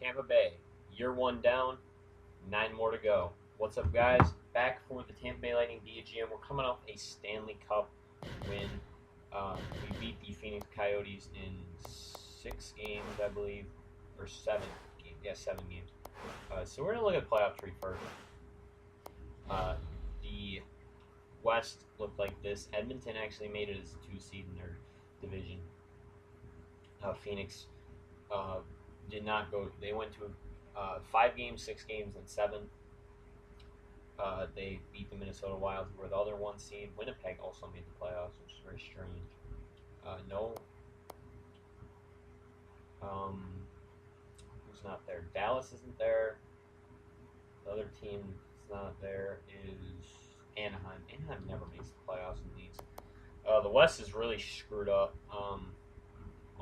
Tampa Bay. Year 1 down, 9 more to go. What's up, guys? Back for the Tampa Bay Lightning DGM. We're coming off a Stanley Cup win. We beat the Phoenix Coyotes in 6 games, I believe, or 7 games. Yeah, 7 games. So we're gonna look at playoff tree first. The West looked like this. Edmonton actually made it as a 2 seed in their division. Phoenix did not go. They went to 5 games, 6 games, and 7. They beat the Minnesota Wild, who were the other 1 seed. Winnipeg also made the playoffs, which is very strange. Who's not there? Dallas isn't there. The other team that's not there is Anaheim. Anaheim never makes the playoffs in these. The West is really screwed up. Well,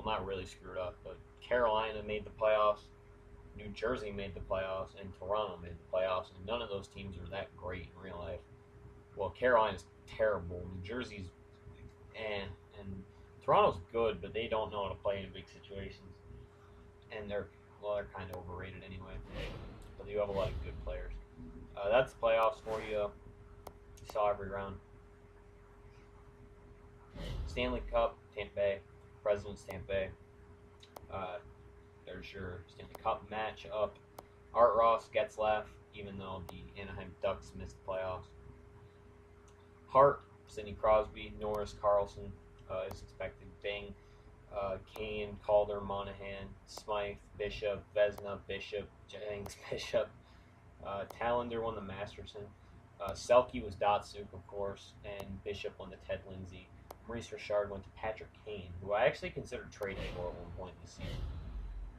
not really screwed up, but Carolina made the playoffs, New Jersey made the playoffs, and Toronto made the playoffs, and none of those teams are that great in real life. Well, Carolina's terrible, New Jersey's and Toronto's good, but they don't know how to play in big situations, and they're kind of overrated anyway, but you have a lot of good players. That's the playoffs for you. You saw every round. Stanley Cup, Tampa Bay. President's Tampa Bay. There's your Stanley Cup matchup. Art Ross, Getzlaff, even though the Anaheim Ducks missed the playoffs. Hart, Sidney Crosby, Norris, Carlson is expected. Bing, Kane, Calder, Monahan, Smythe, Bishop, Vezina, Bishop, Jennings, Bishop. Tallender won the Masterson. Selke was Datsuk, of course, and Bishop won the Ted Lindsay. Maurice Richard went to Patrick Kane, who I actually considered trading for at one point this season.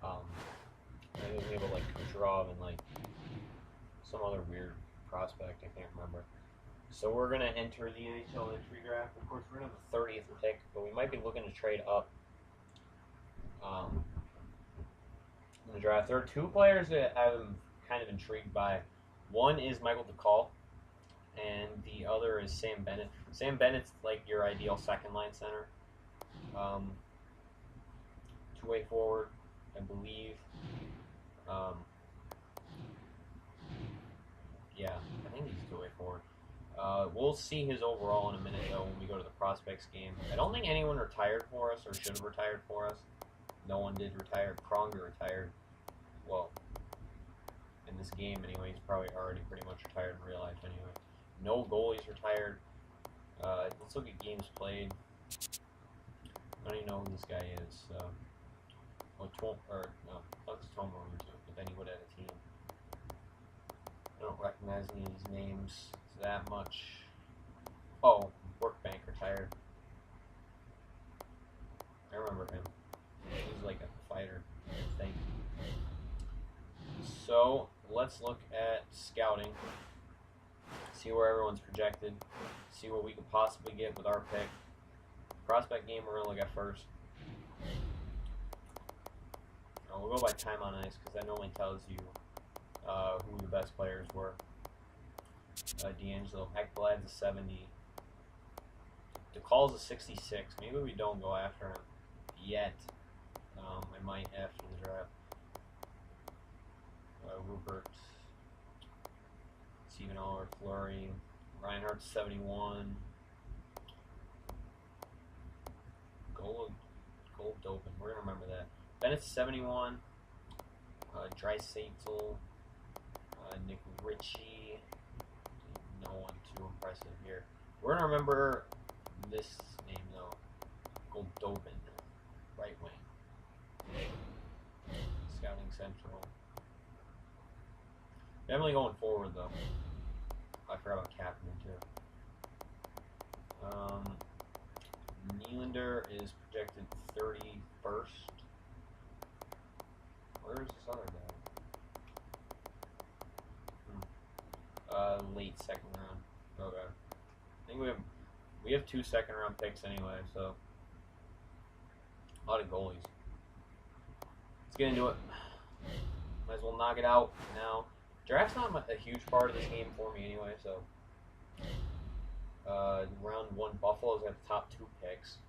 I was able to Kucherov and some other weird prospect, I can't remember. So we're gonna enter the NHL entry draft. Of course, we're gonna have the 30th pick, but we might be looking to trade up in the draft. There are 2 players that I'm kind of intrigued by. One is Michael DeCall, and the other is Sam Bennett. Sam Bennett's your ideal second-line center. 2-way forward, I believe. Yeah, I think he's 2-way forward. We'll see his overall in a minute, though, when we go to the prospects game. I don't think anyone retired for us or should have retired for us. No one did retire. Pronger retired. Well, in this game, anyway. He's probably already pretty much retired in real life, anyway. No goalies retired. Let's look at games played. I don't even know who this guy is. Bucks Tomer, but then he would have a team. I don't recognize any of these names that much. Oh, Workbank retired. I remember him. He was like a fighter, I think. So, let's look at scouting. See where everyone's projected. See what we could possibly get with our pick. Prospect game we're going to look at first. We'll go by time on ice because that normally tells you who the best players were. D'Angelo, Ekblad's a 70. DeCall's a 66. Maybe we don't go after him yet. I might after the draft. Rupert, Stephen Aller, Fleury, Reinhardt's 71. Gold Dopin. We're gonna remember that. Bennett's 71. Draisaitl, Nick Ritchie. No one too impressive here. We're gonna remember this name though. Goldobin, right wing. Scouting Central. Definitely going forward though. I forgot about Kapanen too. Nylander is projected 31st. Where is this other guy? Late second round. Okay. I think we have 2 second round picks anyway, so a lot of goalies. Let's get into it. Might as well knock it out now. Draft's not a huge part of this game for me anyway, so round 1, Buffalo's got the top 2 picks.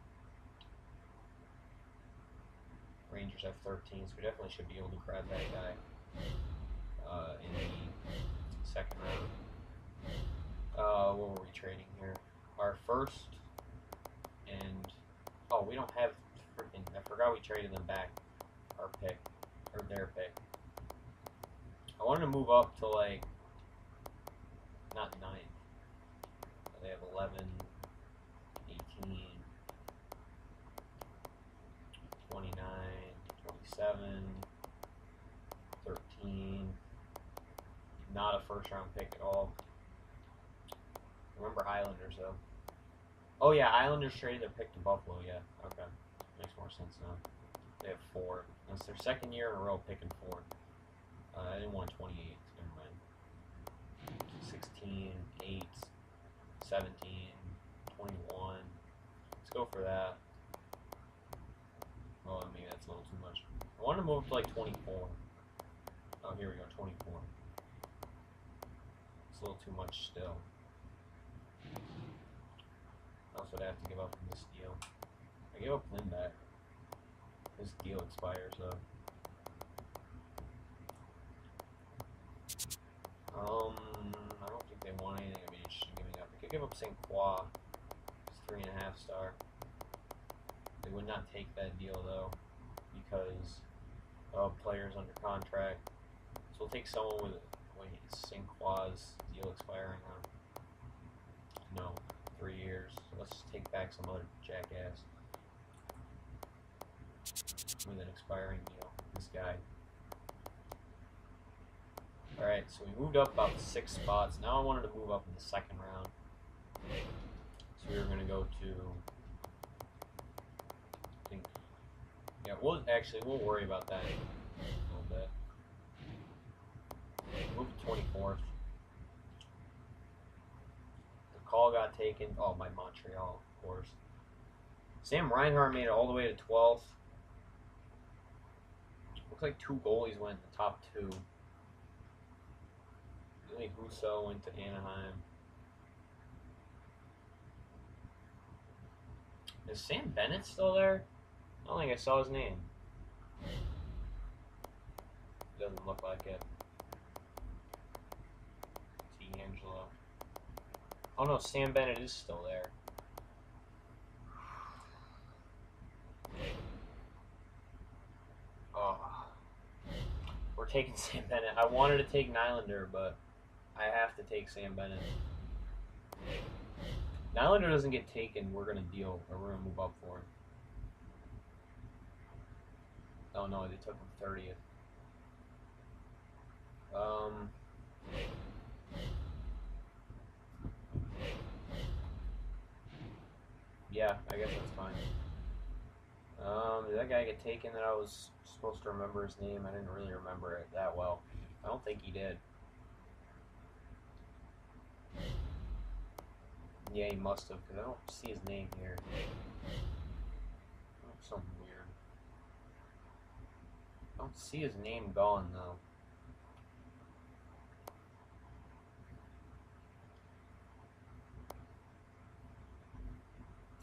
Rangers have 13, so we definitely should be able to grab that guy in the second round. What were we trading here? Our first and we don't have freaking. I forgot we traded them back our pick or their pick. I wanted to move up to like not 9th. They have 11, 18, 29, 27, 13. Not a first round pick at all. Remember Islanders though. Oh yeah, Islanders traded their pick to Buffalo. Yeah, okay, makes more sense now. They have 4. That's their second year in a row picking 4. I didn't want 28. Never mind. 16, 8, 17, 21. Let's go for that. Oh, maybe that's a little too much. I wanted to move up to like 24. Oh, here we go, 24. It's a little too much still. I also would have to give up on this deal. I gave up Lynn back. This deal expires though. I don't think they want anything. I'd be interested in giving up. I could give up St. Croix. It's 3.5 star. They would not take that deal though because of players under contract. So we'll take someone with St. Croix's deal expiring on 3 years. So let's just take back some other jackass with an expiring deal. This guy. Alright, so we moved up about 6 spots. Now I wanted to move up in the second round. So we were going to go to, I think, yeah, we'll worry about that a little bit. Move to 24th. The call got taken. Oh, by Montreal, of course. Sam Reinhart made it all the way to 12th. Looks like 2 goalies went in the top 2. Billy Husso went to Anaheim. Is Sam Bennett still there? I don't think I saw his name. Doesn't look like it. D'Angelo. Oh no, Sam Bennett is still there. Oh. We're taking Sam Bennett. I wanted to take Nylander, but I have to take Sam Bennett. Nylander doesn't get taken, we're going to deal, or we're going to move up for him. Oh no, they took him 30th. Yeah, I guess that's fine. Did that guy get taken that I was supposed to remember his name? I didn't really remember it that well. I don't think he did. Yeah, he must have, because I don't see his name here. Oh, something weird. I don't see his name gone, though.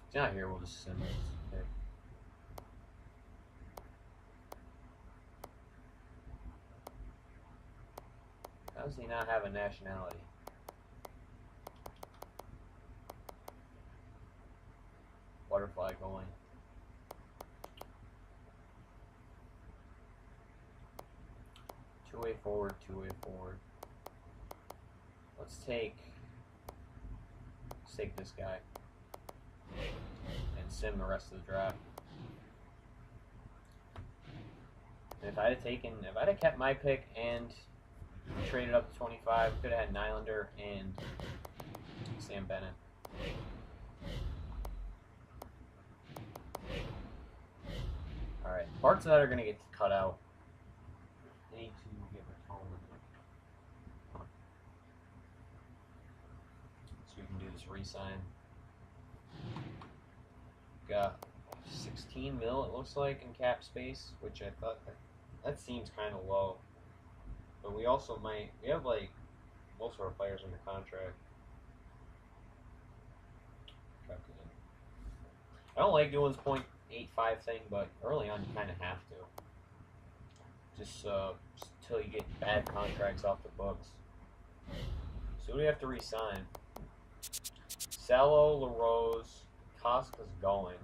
If he's not here, we'll just send him his pick. How does he not have a nationality? Butterfly going. Two-way forward, two-way forward. Let's take this guy and sim the rest of the draft. And if I'd have kept my pick and traded up to 25, could have had Nylander and Sam Bennett. Alright, parts of that are going to get cut out. I need to get my phone with me. So we can do this re-sign. Got 16 mil, it looks like, in cap space, which I thought, that seems kind of low. But we also we have like most of our players under contract. I don't like doing 8-5 thing, but early on you kind of have to. Just until you get bad contracts off the books. So who do we have to re-sign? Salo, LaRose, Koska's going.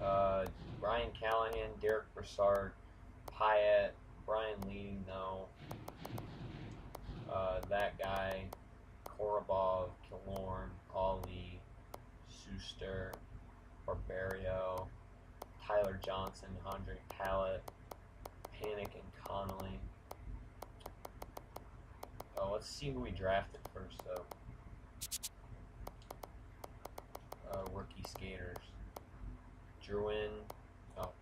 Ryan Callahan, Derek Brassard, Pyatt, Brian Lee, no. That guy, Korobov, Killorn, Ali, Suster, Barbario, Tyler Johnson, Andre Pallett, Panic, and Connolly. Oh, let's see who we drafted first, though. Rookie skaters. Druin. Oh.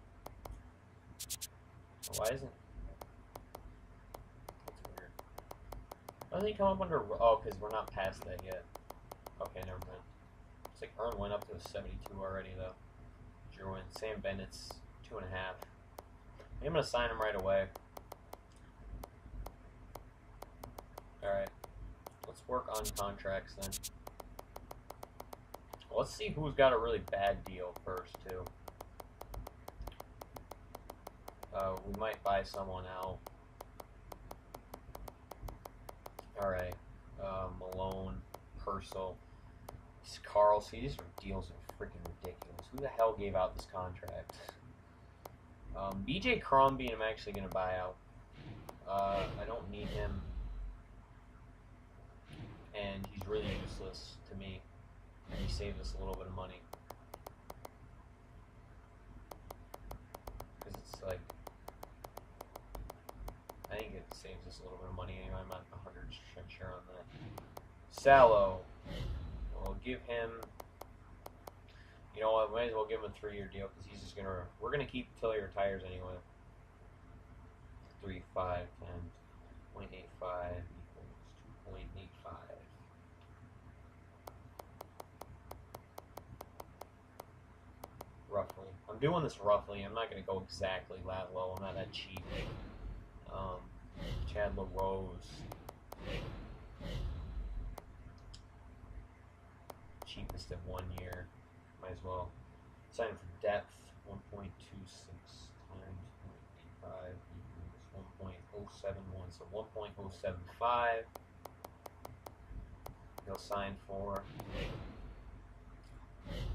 Why isn't... That's weird. Why doesn't he come up under... Oh, because we're not past that yet. Okay, never mind. It's like Earn went up to a 72 already, though. Druin. Sam Bennett's 2.5. I'm going to sign him right away. Alright. Let's work on contracts then. Let's see who's got a really bad deal first, too. We might buy someone out. Alright. Malone, Purcell, Carlson. These deals are freaking ridiculous. Who the hell gave out this contract? BJ Crombie, I'm actually going to buy out. I don't need him. And he's really useless to me. And he saved us a little bit of money. Because it's like... I think it saves us a little bit of money anyway. I'm not 100% sure on that. Salo. We'll give him... You know what? Might as well give him a 3-year deal because he's just going to... We're going to keep till he retires anyway. 3, 5, 10, 0.85 equals 2.85. Roughly. I'm doing this roughly. I'm not going to go exactly that low. I'm not that cheap. Chad LaRose. Cheapest at 1 year. Might as well. Sign for depth. 1.26 times 0.85 equals 1.071. So 1.075. He'll sign for...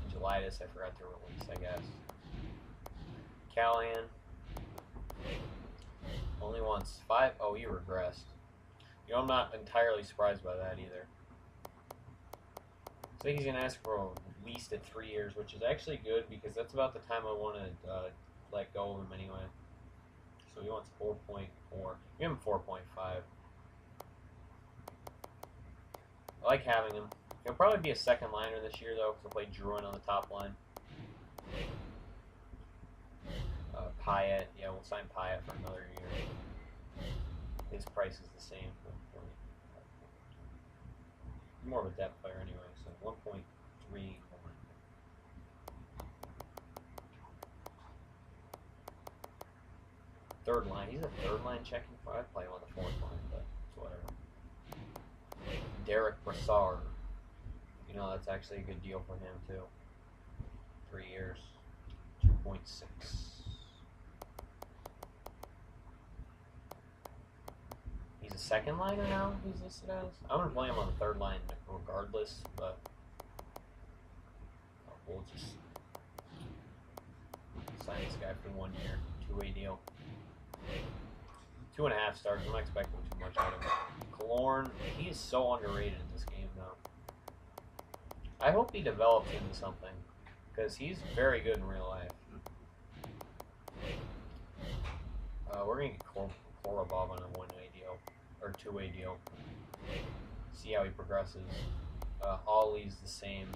Angelitis, I forgot to release, I guess. Callahan. Only once. 5. Oh, he regressed. You know, I'm not entirely surprised by that either. I think he's going to ask for at least at 3 years, which is actually good because that's about the time I want to let go of him anyway. So he wants 4.4. Give him 4.5. I like having him. He'll probably be a second liner this year, though, because he'll play Druin on the top line. Pyatt, yeah, we'll sign Pyatt for another year. His price is the same. More of a depth player anyway, so 1.31. Third line, he's a third line checking for. I'd play him on the fourth line, but it's whatever. Derek Brassard. You know, that's actually a good deal for him, too. 3 years. 2.6. He's a second liner now, he's listed as? I'm going to play him on the third line regardless, but we'll just sign this guy for 1 year. 2-way deal. 2.5 stars. I'm not expecting too much out of him. Killorn, he is so underrated in this game, though. I hope he develops into something, because he's very good in real life. We're going to get Korobov on a 1-way deal, or 2-way deal. See how he progresses. Ollie's the same.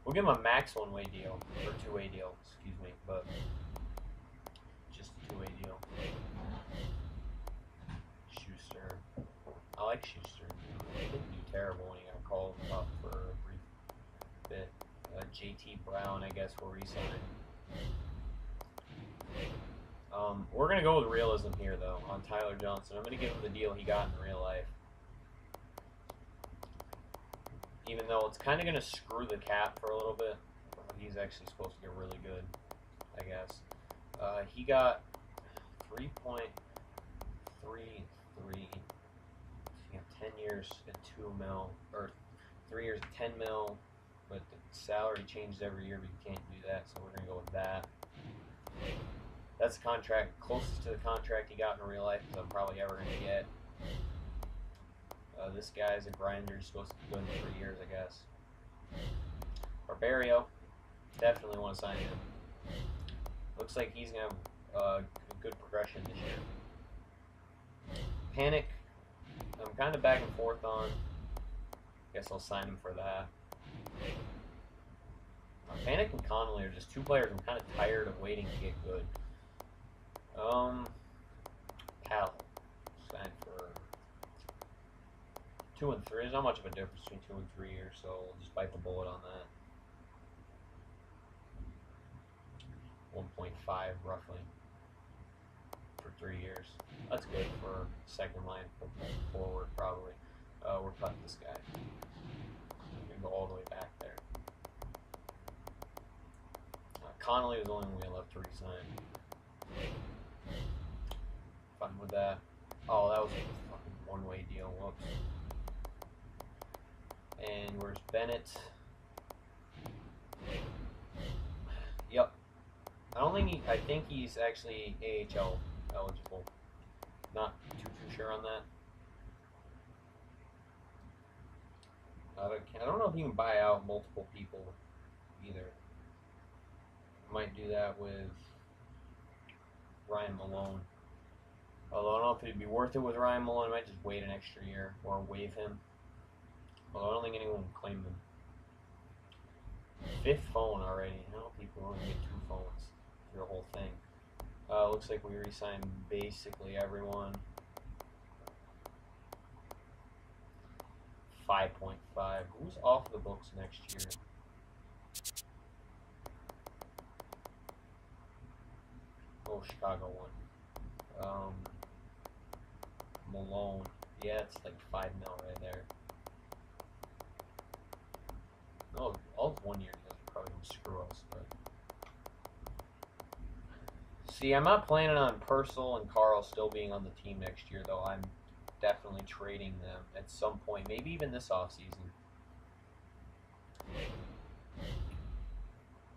We'll give him a max 1-way deal, or 2-way deal, excuse me, but just a 2-way deal. Schuster. I like Schuster. He didn't do terrible when he got called up for a brief bit. JT Brown, I guess, will resign. We're going to go with realism here, though, on Tyler Johnson. I'm going to give him the deal he got in real life. even though it's kind of going to screw the cap for a little bit. He's actually supposed to get really good, I guess. He got 3.33. He got 10 years at 2 mil, or 3 years at 10 mil, but the salary changed every year, but you can't do that, so we're going to go with that. That's the contract, closest to the contract he got in real life that I'm probably ever going to get. This guy's a grinder. He's supposed to be good in 3 years, I guess. Barbario, definitely want to sign him. Looks like he's going to have a good progression this year. Panic, I'm kind of back and forth on. Guess I'll sign him for that. Panic and Connolly are just two players I'm kind of tired of waiting to get good. Pal, signed for 2 and 3. There's not much of a difference between 2 and 3 years, so we'll just bite the bullet on that. 1.5 roughly for 3 years. That's good for second line forward, probably. We're cutting this guy. We're gonna go all the way back there. Connolly was the only one we left to resign. Fine with that. Oh, that was a fucking one-way deal. Whoops. And where's Bennett? Yep. I think he's actually AHL eligible. Not too sure on that. I don't know if you can buy out multiple people either. Might do that with Ryan Malone. Although I don't know if it'd be worth it with Ryan Malone. I might just wait an extra year or waive him. Although I don't think anyone will claim him. 5th phone already. I don't know if people only get 2 phones for the whole thing. Looks like we re-signed basically everyone. 5.5. Who's off the books next year? Oh, Chicago one. Malone. Yeah, it's like 5 mil right there. Oh, all 1 year deals are probably gonna screw us, but see, I'm not planning on Purcell and Carl still being on the team next year, though. I'm definitely trading them at some point, maybe even this offseason.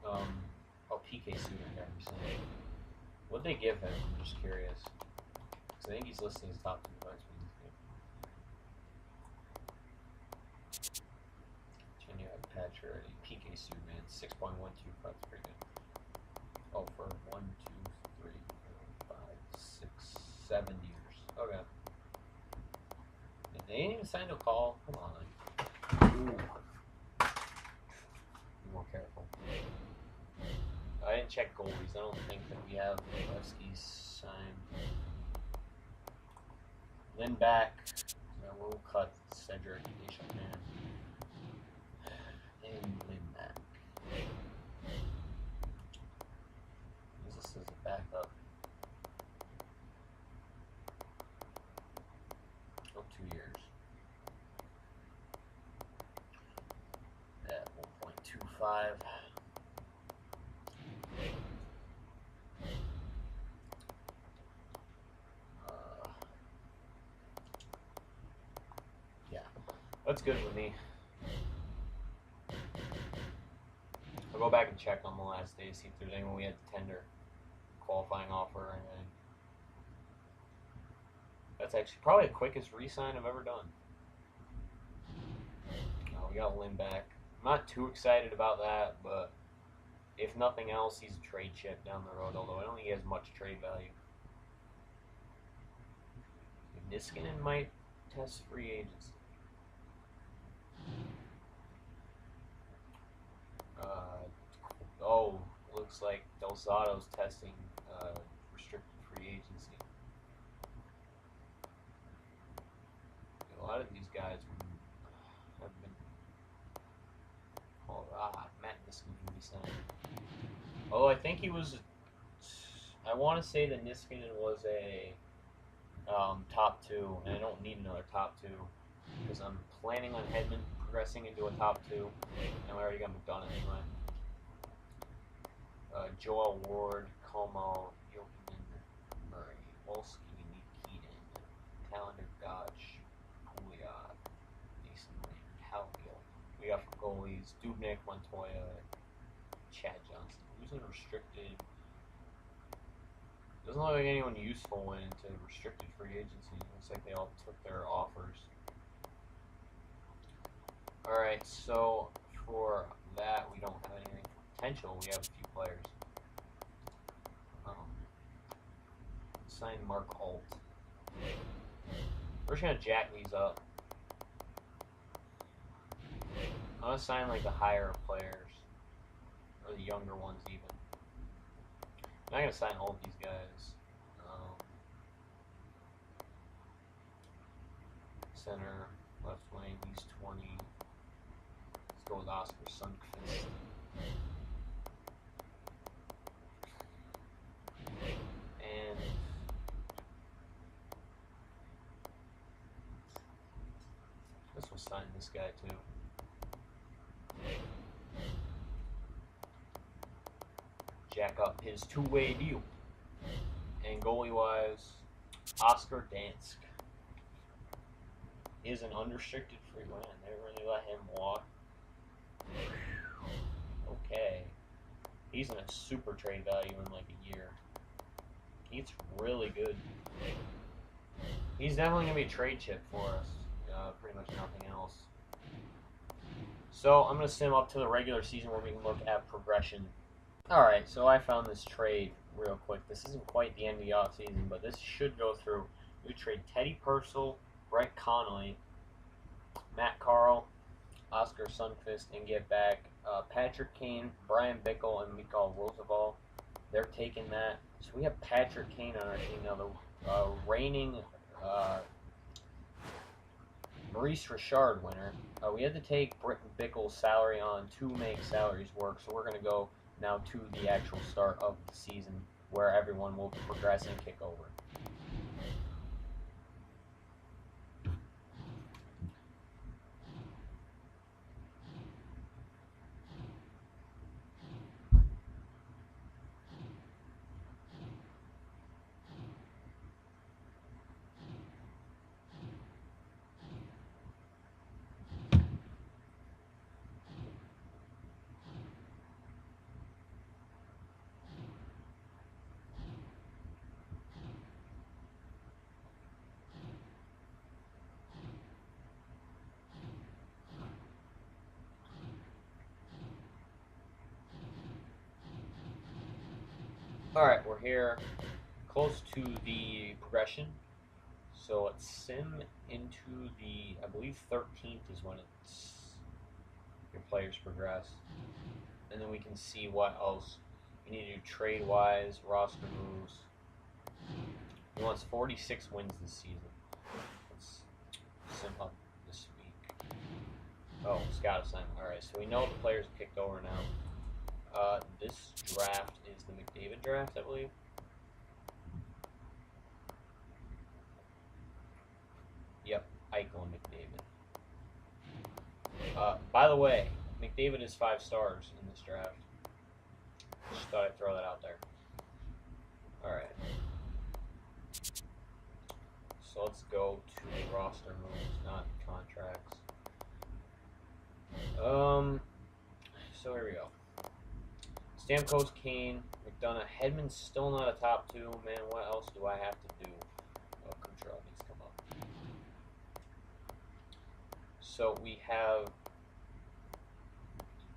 Oh, PK Suter got recently. What'd they give him? I'm just curious. Because I think he's listed as top 2 defenseman in this game. Continue at patch already. PK Suter, man. 6.12. That's pretty good. Oh, for 1, 2, 3, 4, 5, 6, 7 years. Okay. They ain't even signed a call. Come on. Ooh. Be more careful. I didn't check goalies. I don't think that we have Levski's signed. Lynn back. We'll cut Cedric Deschamps. And Lynn back. This is a backup. Oh, 2 years. At 1.25. That's good with me. I'll go back and check on the last day, see if there's anyone we had to tender qualifying offer or anything. That's actually probably the quickest re-sign I've ever done. Oh, we got Lynn back. I'm not too excited about that, but if nothing else, he's a trade chip down the road, although I don't think he has much trade value. Niskanen might test free agents. Looks like Del Zotto's testing restricted free agency. A lot of these guys have been called. Matt Niskanen can be signed. Although I think he was, I want to say that Niskanen was a top 2, and I don't need another top 2 because I'm planning on Hedman progressing into a top 2. And we already got McDonough anyway. Joel Ward, Como, Yohanan, Murray, Wolski, Nikitin, Calendar, Gotch, Pouliot, Mason Raymond, Halgill. We got for goalies Dubnik, Montoya, Chad Johnson. Who's unrestricted? Doesn't look like anyone useful went into restricted free agency. Looks like they all took their offers. Alright, so for that, we don't have anything potential. We have a few players. Sign Mark Holt. We're just going to jack these up. I'm going to sign like the higher players. Or the younger ones even. I'm not going to sign all of these guys. Center, left wing, he's 20. Let's go with Oscar Sundqvist. And I guess we'll sign this guy too. Jack up his two-way deal. And goalie-wise, Oscar Dansk. He is an unrestricted free land. They really let him walk. Okay. He's in a super trade value in like a year. He's really good. He's definitely going to be a trade chip for us. Pretty much nothing else. So I'm going to sim up to the regular season where we can look at progression. Alright, so I found this trade real quick. This isn't quite the end of the offseason, but this should go through. We trade Teddy Purcell, Brett Connolly, Matt Carl, Oscar Sundqvist, and get back Patrick Kane, Brian Bickle, and Mikhail Roosevelt. They're taking that. So we have Patrick Kane on our team now, the reigning Maurice Richard winner. We had to take Britt Bickle's salary on to make salaries work, so we're going to go now to the actual start of the season where everyone will progress and kick over. Alright, we're here close to the progression. So let's sim into the, I believe 13th is when your players progress. And then we can see what else you need to do trade-wise, roster moves. He wants 46 wins this season. Let's sim up this week. Oh, Scott assignment. Alright, so we know the players kicked over now. This draft is the McDavid draft, I believe. Yep, Eichel and McDavid. By the way, McDavid is 5 stars in this draft. Just thought I'd throw that out there. Alright. So let's go to roster moves, not contracts. So here we go. Stamkos, Kane, McDonough, Hedman's still not a top 2. Man, what else do I have to do? Oh, Kucherov needs to come up. So we have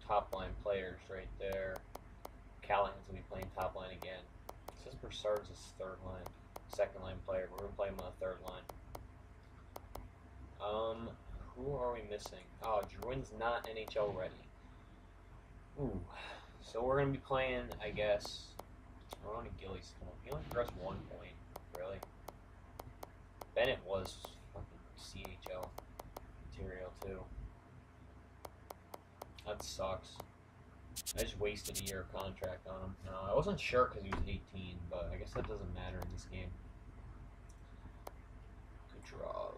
top line players right there. Callahan's going to be playing top line again. It says Broussard's his third line, second line player. We're going to play him on the third line. Who are we missing? Oh, Drouin's not NHL ready. Ooh. So we're going to be playing, I guess, I don't know if Gilly's come up. He only progressed 1 point, really. Bennett was fucking CHL material, too. That sucks. I just wasted a year of contract on him. No, I wasn't sure because he was 18, but I guess that doesn't matter in this game. Kucherov.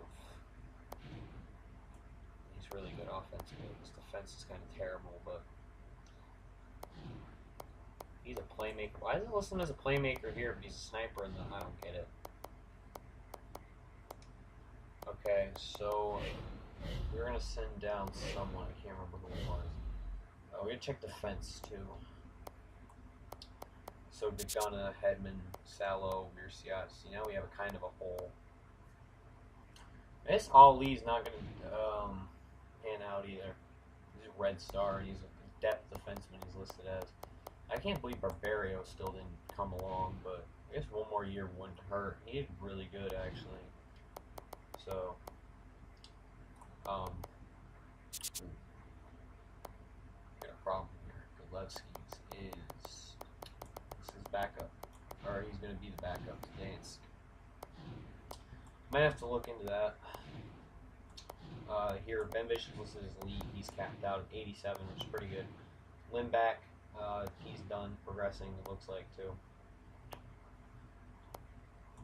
He's He's really good offensively. His defense is kind of terrible, but he's a playmaker. Why is it listed as a playmaker here if he's a sniper? And I don't get it. Okay, so we're gonna send down someone. I can't remember who it was. We're gonna check defense too. So Dagana, Hedman, Salo, Mirciat. See, now we have a kind of a hole. I guess Ali's not going to pan out either. He's a red star, and he's a depth defenseman he's listed as. I can't believe Barbario still didn't come along, but I guess one more year wouldn't hurt. He did really good, actually. So, got a problem here. Golevsky's is his backup, or he's going to be the backup to Dansk. Might have to look into that. Here, Ben Bishop is listed as lead. He's capped out at 87, which is pretty good. Lindback, he's done progressing, it looks like, too.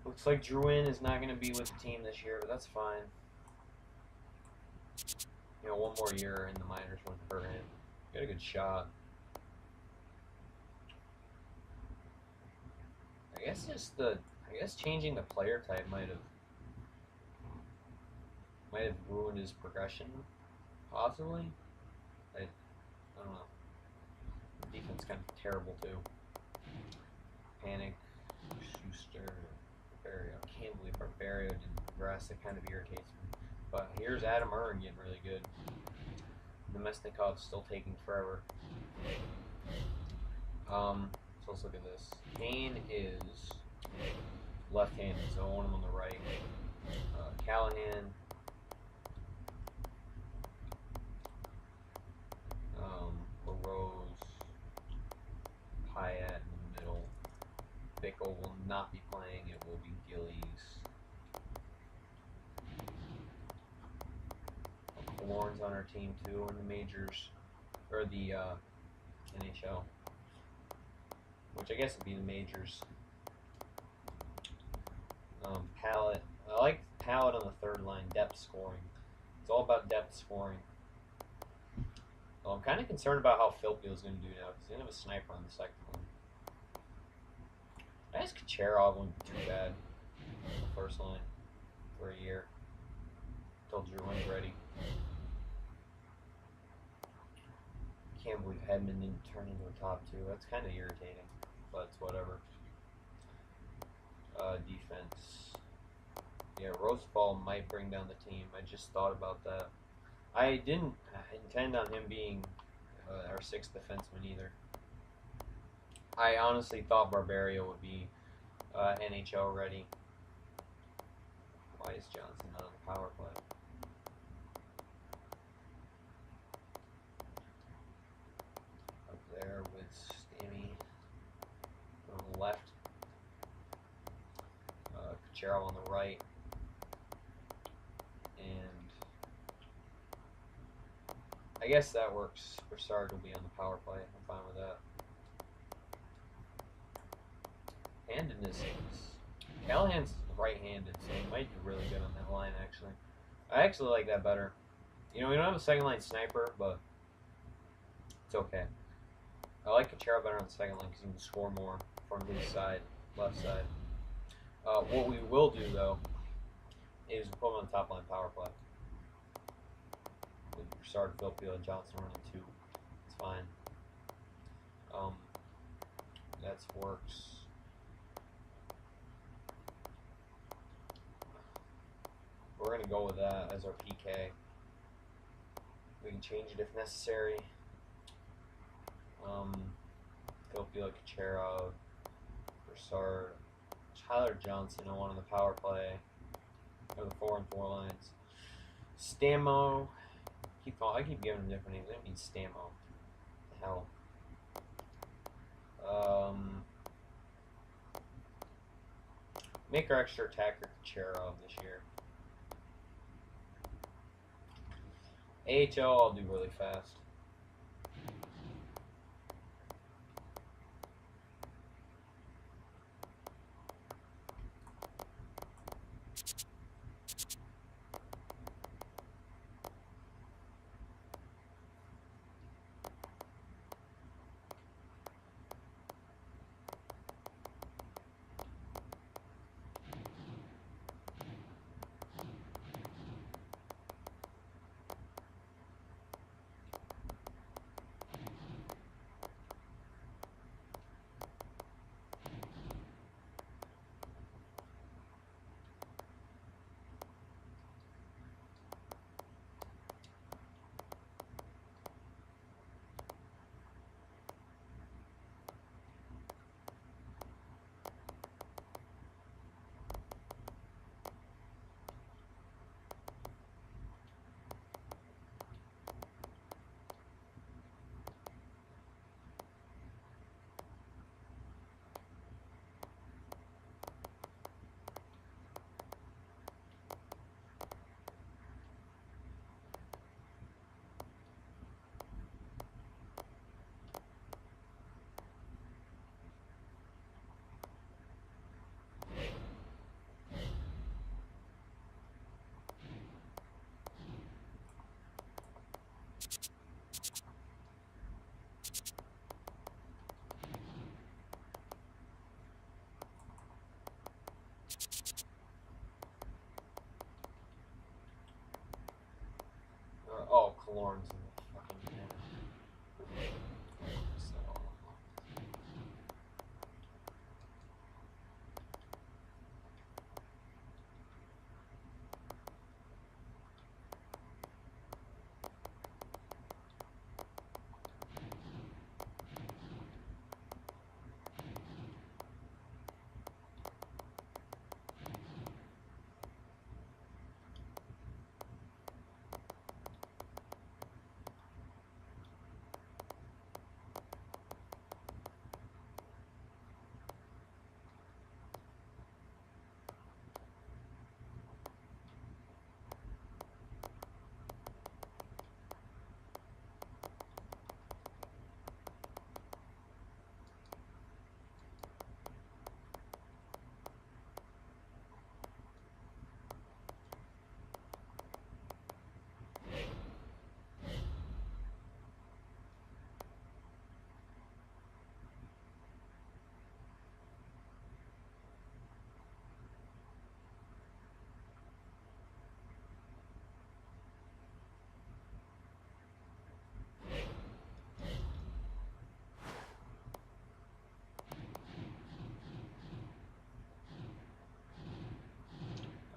Looks like Drouin is not going to be with the team this year, but that's fine. You know, one more year in the minors wouldn't hurt him. Got a good shot. I guess changing the player type might have ruined his progression, possibly. I don't know. The defense kind of terrible too. Panic, Schuster, Barbario. I can't believe Barbario didn't progress. It kind of irritates me. But here's Adam Earn getting really good. Nemesnikov's still taking forever. So let's look at this. Kane is left-handed, so I want him on the right. Callahan. Rose, Pyatt in the middle. Bickle will not be playing. It will be Gillies. Lawrence on our team too in the majors, or the NHL, which I guess would be the majors. Pallet. I like Pallet on the third line. Depth scoring. It's all about depth scoring. Well, I'm kind of concerned about how Filipio's going to do now, because he didn't have a sniper on the second one. I guess Kucherov wouldn't be too bad on the first line for a year. Until Drouin's ready. Can't believe Hedman didn't turn into a top two. That's kind of irritating, but it's whatever. Defense. Yeah, Roseball might bring down the team. I just thought about that. I didn't intend on him being our sixth defenseman either. I honestly thought Barbario would be NHL ready. Why is Johnson not on the power play? Up there with Stammy on the left. Kucherov on the right. I guess that works. Broussard will be on the power play. I'm fine with that. Handedness is... Callahan's right-handed, so he might do really good on that line, actually. I actually like that better. You know, we don't have a second-line sniper, but it's okay. I like Kucherov better on the second line because he can score more from his side, left side. What we will do, though, is put him on the top-line power play. With Broussard, Filipio, and Johnson running two. It's fine. That works. We're going to go with that as our PK. We can change it if necessary. Filipio, Kucherov, Broussard, Tyler Johnson, I want on the power play. Or the 4-on-4 lines. Stamo. I keep giving him different names. I didn't mean Stamo. The hell. Make our extra attacker Kucherov this year. AHL I'll do really fast. Lawrence in the fucking so.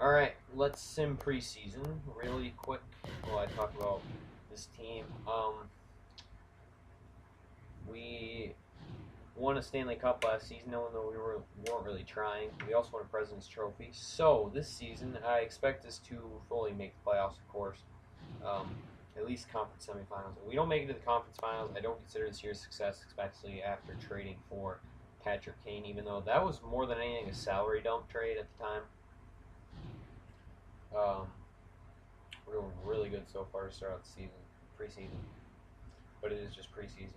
All right, let's sim preseason really quick while I talk about this team. We won a Stanley Cup last season, even though we weren't really trying. We also won a President's Trophy. So this season, I expect us to fully make the playoffs, of course. At least conference semifinals. If we don't make it to the conference finals, I don't consider this year a success, especially after trading for Patrick Kane, even though that was more than anything a salary dump trade at the time. We're doing really good so far to start out the season, preseason. But it is just preseason.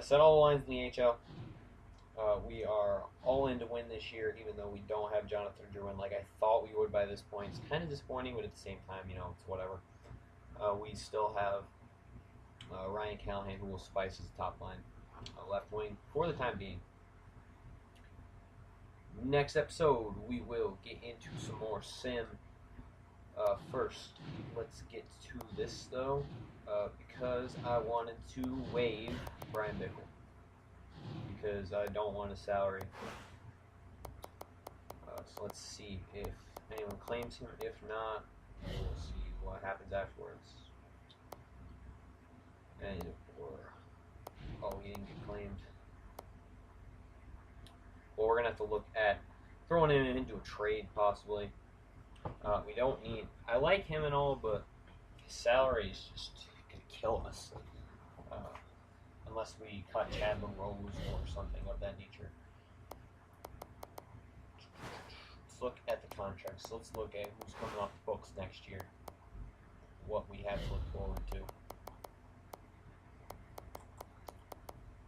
Set all the lines in the NHL. We are all in to win this year, even though we don't have Jonathan Drouin like I thought we would by this point. It's kind of disappointing, but at the same time, it's whatever. We still have Ryan Callahan, who will spice his top line left wing for the time being. Next episode, we will get into some more sim. First, let's get to this, though, because I wanted to waive Brian Bickle, because I don't want a salary. So let's see if anyone claims him. If not, we'll see what happens afterwards. And he didn't get claimed. Well, we're gonna have to look at throwing him into a trade possibly. We don't need. I like him and all, but his salary is just gonna kill us. Unless we cut Chad LaRose or something of that nature. Let's look at the contracts. So let's look at who's coming off the books next year. What we have to look forward to.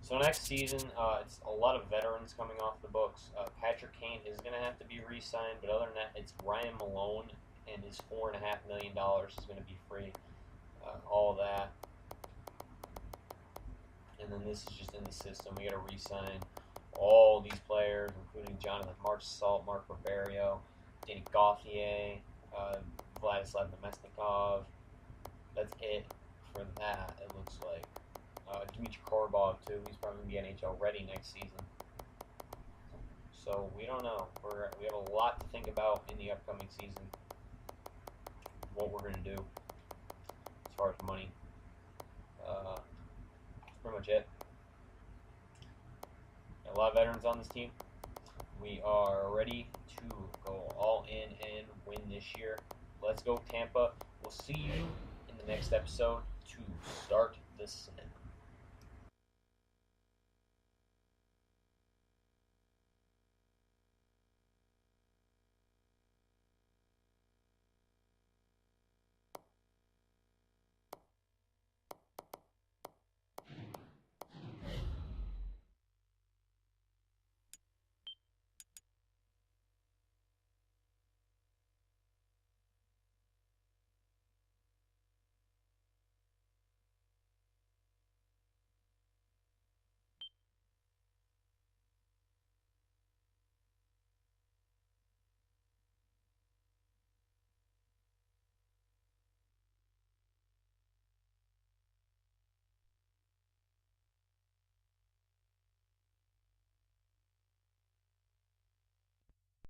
So next season, it's a lot of veterans coming off the books. Patrick Kane is going to have to be re-signed, but other than that, it's Ryan Malone, and his $4.5 million is going to be free. All of that. And then this is just in the system. We got to re-sign all these players, including Jonathan Marchessault, Mark Barberio, Danny Gauthier, Vladislav Nemesnikov. That's it for that, it looks like. Dmitry Korbov, too. He's probably going to be NHL ready next season. So, we don't know. We have a lot to think about in the upcoming season. What we're going to do as far as money. That's pretty much it. A lot of veterans on this team. We are ready to go all in and win this year. Let's go, Tampa. We'll see you in the next episode to start the sim.